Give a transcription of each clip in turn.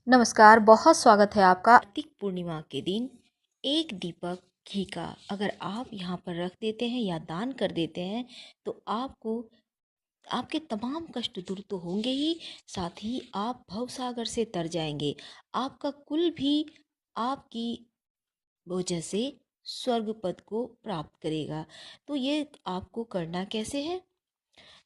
नमस्कार, बहुत स्वागत है आपका। कार्तिक पूर्णिमा के दिन एक दीपक घी का अगर आप यहाँ पर रख देते हैं या दान कर देते हैं तो आपको आपके तमाम कष्ट दूर तो होंगे ही, साथ ही आप भवसागर से तर जाएंगे। आपका कुल भी आपकी वजह से स्वर्ग पद को प्राप्त करेगा। तो ये आपको करना कैसे है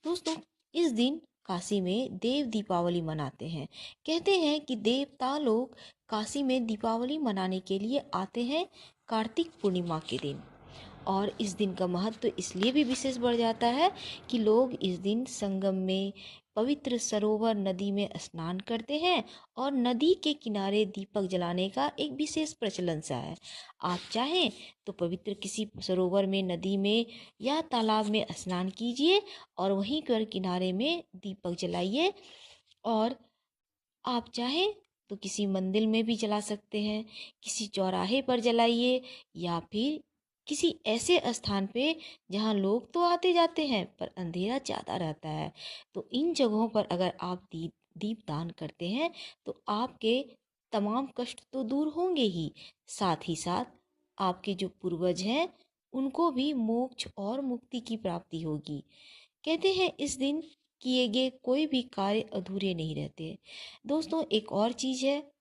दोस्तों? इस दिन काशी में देव दीपावली मनाते हैं। कहते हैं कि देवता लोग काशी में दीपावली मनाने के लिए आते हैं कार्तिक पूर्णिमा के दिन। और इस दिन का महत्व इसलिए भी विशेष बढ़ जाता है कि लोग इस दिन संगम में पवित्र सरोवर नदी में स्नान करते हैं और नदी के किनारे दीपक जलाने का एक विशेष प्रचलन सा है। आप चाहें तो पवित्र किसी सरोवर में, नदी में या तालाब में स्नान कीजिए और वहीं पर किनारे में दीपक जलाइए। और आप चाहें तो किसी मंदिर में भी जला सकते हैं, किसी चौराहे पर जलाइए या फिर किसी ऐसे स्थान पे जहाँ लोग तो आते जाते हैं पर अंधेरा ज़्यादा रहता है। तो इन जगहों पर अगर आप दीप दान करते हैं तो आपके तमाम कष्ट तो दूर होंगे ही, साथ ही साथ आपके जो पूर्वज हैं उनको भी मोक्ष और मुक्ति की प्राप्ति होगी। कहते हैं इस दिन किए गए कोई भी कार्य अधूरे नहीं रहते। दोस्तों, एक और चीज़ है,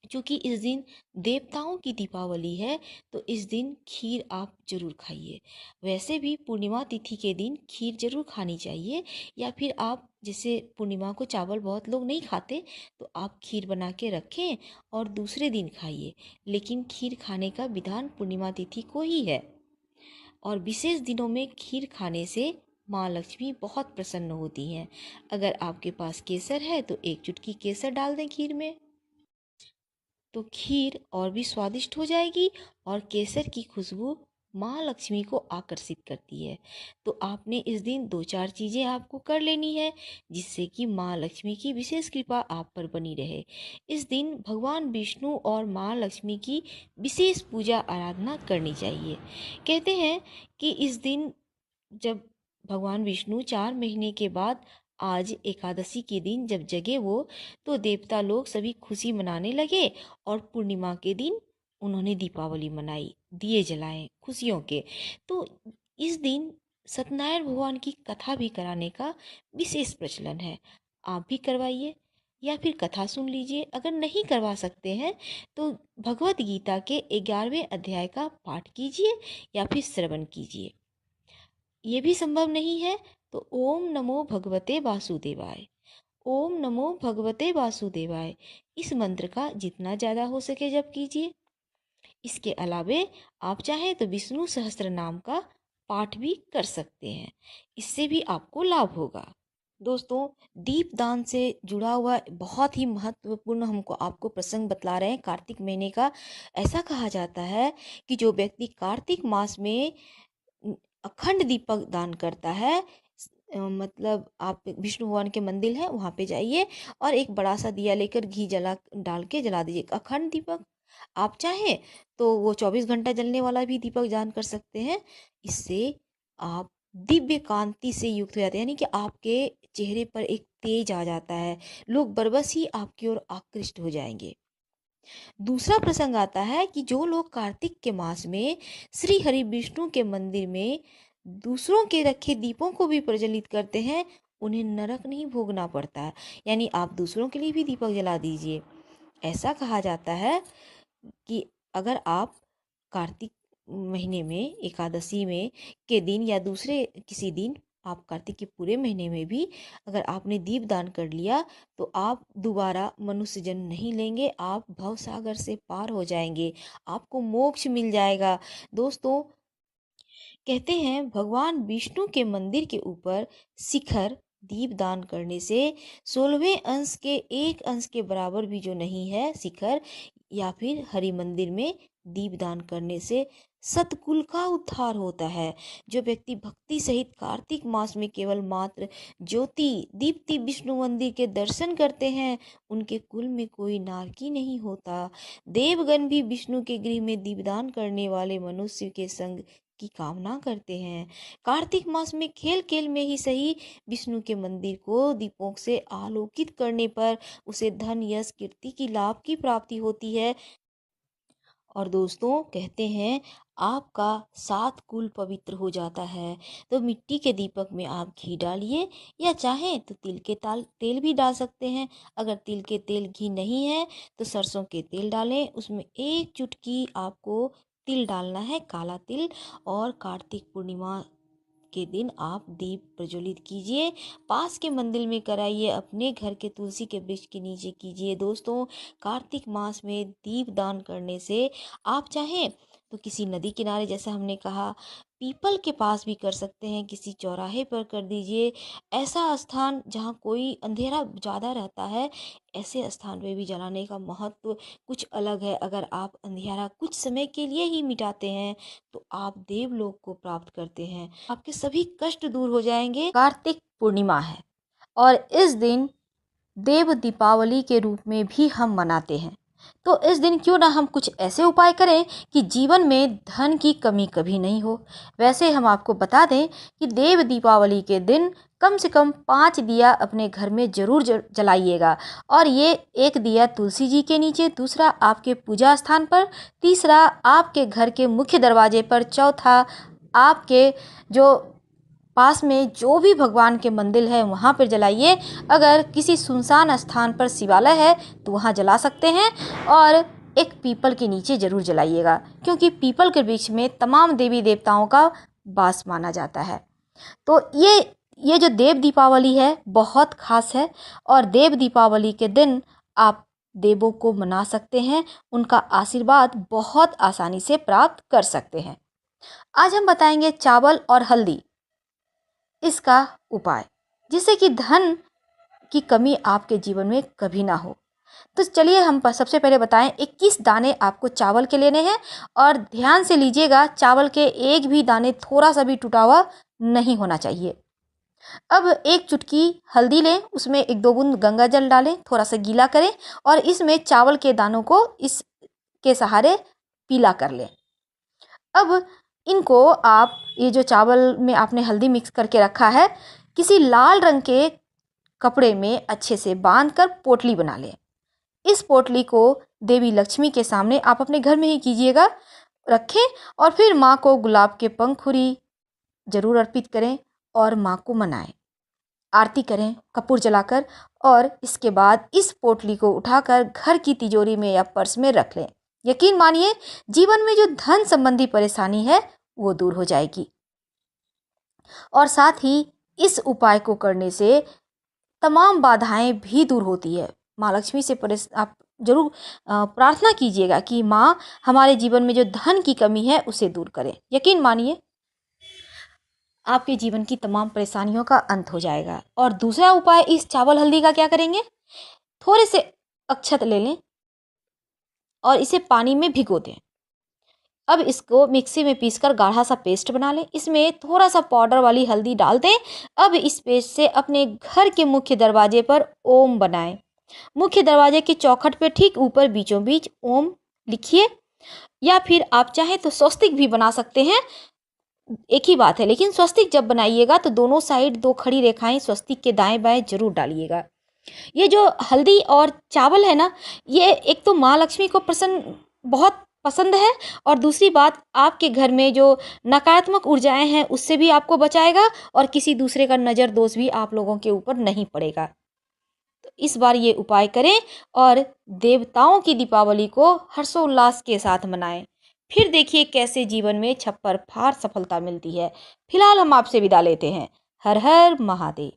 क्योंकि इस दिन देवताओं की दीपावली है तो इस दिन खीर आप जरूर खाइए। वैसे भी पूर्णिमा तिथि के दिन खीर जरूर खानी चाहिए, या फिर आप जैसे पूर्णिमा को चावल बहुत लोग नहीं खाते तो आप खीर बना के रखें और दूसरे दिन खाइए। लेकिन खीर खाने का विधान पूर्णिमा तिथि को ही है। और विशेष दिनों में खीर खाने से माँ लक्ष्मी बहुत प्रसन्न होती हैं। अगर आपके पास केसर है तो एक चुटकी केसर डाल दें खीर में, तो खीर और भी स्वादिष्ट हो जाएगी और केसर की खुशबू माँ लक्ष्मी को आकर्षित करती है। तो आपने इस दिन दो चार चीज़ें आपको कर लेनी है जिससे कि माँ लक्ष्मी की विशेष कृपा आप पर बनी रहे। इस दिन भगवान विष्णु और माँ लक्ष्मी की विशेष पूजा आराधना करनी चाहिए। कहते हैं कि इस दिन जब भगवान विष्णु 4 महीने के बाद आज एकादशी के दिन जब जगे वो, तो देवता लोग सभी खुशी मनाने लगे और पूर्णिमा के दिन उन्होंने दीपावली मनाई, दिए जलाए खुशियों के। तो इस दिन सत्यनारायण भगवान की कथा भी कराने का विशेष प्रचलन है। आप भी करवाइए या फिर कथा सुन लीजिए। अगर नहीं करवा सकते हैं तो भगवत गीता के 11वें अध्याय का पाठ कीजिए या फिर श्रवण कीजिए। ये भी संभव नहीं है तो ओम नमो भगवते वासुदेवाय, ओम नमो भगवते वासुदेवाय, इस मंत्र का जितना ज़्यादा हो सके जप कीजिए। इसके अलावे आप चाहें तो विष्णु सहस्त्र नाम का पाठ भी कर सकते हैं, इससे भी आपको लाभ होगा। दोस्तों, दीपदान से जुड़ा हुआ बहुत ही महत्वपूर्ण हमको आपको प्रसंग बतला रहे हैं कार्तिक महीने का। ऐसा कहा जाता है कि जो व्यक्ति कार्तिक मास में अखंड दीपक दान करता है, मतलब आप विष्णु भगवान के मंदिर है वहाँ पे जाइए और एक बड़ा सा दिया लेकर घी जला डाल के जला दीजिए अखंड दीपक। आप चाहें तो वो 24 घंटा जलने वाला भी दीपक दान कर सकते हैं। इससे आप दिव्य कांति से युक्त हो जाते हैं, यानी कि आपके चेहरे पर एक तेज आ जाता है, लोग बरबस ही आपकी ओर आकृष्ट हो जाएंगे। दूसरा प्रसंग आता है कि जो लोग कार्तिक के मास में श्री हरि विष्णु के मंदिर में दूसरों के रखे दीपों को भी प्रज्वलित करते हैं, उन्हें नरक नहीं भोगना पड़ता है। यानी आप दूसरों के लिए भी दीपक जला दीजिए। ऐसा कहा जाता है कि अगर आप कार्तिक महीने में एकादशी में के दिन या दूसरे किसी दिन, आप कार्तिक के पूरे महीने में भी अगर आपने दीप दान कर लिया तो आप दोबारा मनुष्य जन्म नहीं लेंगे, आप भव सागर से पार हो जाएंगे, आपको मोक्ष मिल जाएगा। दोस्तों, कहते हैं भगवान विष्णु के मंदिर के ऊपर शिखर दीप दान करने से 16वें अंश के एक अंश के बराबर भी जो नहीं है शिखर, या फिर हरि मंदिर में दीप दान करने से सतकुल का उद्धार होता है। जो व्यक्ति भक्ति सहित कार्तिक मास में केवल मात्र ज्योति दीप्ति विष्णु मंदिर के दर्शन करते हैं, उनके कुल में कोई नारकी नहीं होता। देवगण भी विष्णु के गृह में दीपदान करने वाले मनुष्य के संग की कामना करते हैं। कार्तिक मास में खेल खेल में ही सही विष्णु के मंदिर को दीपों से आलोकित करने पर उसे धन यश कीर्ति की लाभ की प्राप्ति होती है। और दोस्तों कहते हैं आपका 7 कुल पवित्र हो जाता है। तो मिट्टी के दीपक में आप घी डालिए या चाहें तो तिल के तेल भी डाल सकते हैं। अगर तिल के तेल घी नहीं है तो सरसों के तेल डालें, उसमें 1 चुटकी आपको तिल डालना है, काला तिल। और कार्तिक पूर्णिमा के दिन आप दीप प्रज्वलित कीजिए, पास के मंदिर में कराइए, अपने घर के तुलसी के वृक्ष के नीचे कीजिए। दोस्तों कार्तिक मास में दीप दान करने से आप चाहें तो किसी नदी किनारे, जैसा हमने कहा, पीपल के पास भी कर सकते हैं, किसी चौराहे पर कर दीजिए। ऐसा स्थान जहाँ कोई अंधेरा ज़्यादा रहता है, ऐसे स्थान पे भी जलाने का महत्व कुछ अलग है। अगर आप अंधियारा कुछ समय के लिए ही मिटाते हैं तो आप देवलोक को प्राप्त करते हैं, आपके सभी कष्ट दूर हो जाएंगे। कार्तिक पूर्णिमा है और इस दिन देव दीपावली के रूप में भी हम मनाते हैं। तो इस दिन क्यों ना हम कुछ ऐसे उपाय करें कि जीवन में धन की कमी कभी नहीं हो। वैसे हम आपको बता दें कि देव दीपावली के दिन कम से कम 5 दिया अपने घर में जरूर जलाइएगा। और ये एक दिया तुलसी जी के नीचे, दूसरा आपके पूजा स्थान पर, तीसरा आपके घर के मुख्य दरवाजे पर, चौथा आपके जो पास में जो भी भगवान के मंदिर है वहाँ पर जलाइए। अगर किसी सुनसान स्थान पर शिवालय है तो वहाँ जला सकते हैं। और एक पीपल के नीचे जरूर जलाइएगा, क्योंकि पीपल के वृक्ष में तमाम देवी देवताओं का वास माना जाता है। तो ये जो देव दीपावली है बहुत खास है, और देव दीपावली के दिन आप देवों को मना सकते हैं, उनका आशीर्वाद बहुत आसानी से प्राप्त कर सकते हैं। आज हम बताएंगे चावल और हल्दी इसका उपाय, जिससे कि धन की कमी आपके जीवन में कभी ना हो। तो चलिए हम सबसे पहले बताएं 21 दाने आपको चावल के लेने हैं। और ध्यान से लीजिएगा, चावल के एक भी दाने थोड़ा सा भी टूटा हुआ नहीं होना चाहिए। अब 1 चुटकी हल्दी लें, उसमें 1-2 बूंद गंगा जल डालें, थोड़ा सा गीला करें और इसमें चावल के दानों को इसके सहारे पीला कर लें। अब इनको आप, ये जो चावल में आपने हल्दी मिक्स करके रखा है, किसी लाल रंग के कपड़े में अच्छे से बांधकर पोटली बना लें। इस पोटली को देवी लक्ष्मी के सामने आप अपने घर में ही कीजिएगा, रखें और फिर माँ को गुलाब के पंखुड़ी जरूर अर्पित करें और माँ को मनाएं, आरती करें कपूर जलाकर। और इसके बाद इस पोटली को उठाकर घर की तिजोरी में या पर्स में रख लें। यकीन मानिए जीवन में जो धन संबंधी परेशानी है वो दूर हो जाएगी। और साथ ही इस उपाय को करने से तमाम बाधाएं भी दूर होती है। माँ लक्ष्मी से आप जरूर प्रार्थना कीजिएगा कि माँ हमारे जीवन में जो धन की कमी है उसे दूर करें। यकीन मानिए आपके जीवन की तमाम परेशानियों का अंत हो जाएगा। और दूसरा उपाय, इस चावल हल्दी का क्या करेंगे, थोड़े से अक्षत ले लें और इसे पानी में भिगो दें। अब इसको मिक्सी में पीसकर गाढ़ा सा पेस्ट बना लें, इसमें थोड़ा सा पाउडर वाली हल्दी डाल दें। अब इस पेस्ट से अपने घर के मुख्य दरवाजे पर ओम बनाएं। मुख्य दरवाजे के चौखट पे ठीक ऊपर बीचों बीच ओम लिखिए, या फिर आप चाहें तो स्वस्तिक भी बना सकते हैं, एक ही बात है। लेकिन स्वस्तिक जब बनाइएगा तो दोनों साइड 2 खड़ी रेखाएं स्वस्तिक के दाएं बाएं जरूर डालिएगा। ये जो हल्दी और चावल है ना, ये एक तो माँ लक्ष्मी को बहुत पसंद है, और दूसरी बात आपके घर में जो नकारात्मक ऊर्जाएं हैं उससे भी आपको बचाएगा, और किसी दूसरे का नज़र दोष भी आप लोगों के ऊपर नहीं पड़ेगा। तो इस बार ये उपाय करें और देवताओं की दीपावली को हर्षोल्लास के साथ मनाएं। फिर देखिए कैसे जीवन में छप्पर फाड़ सफलता मिलती है। फिलहाल हम आपसे विदा लेते हैं। हर हर महादेव।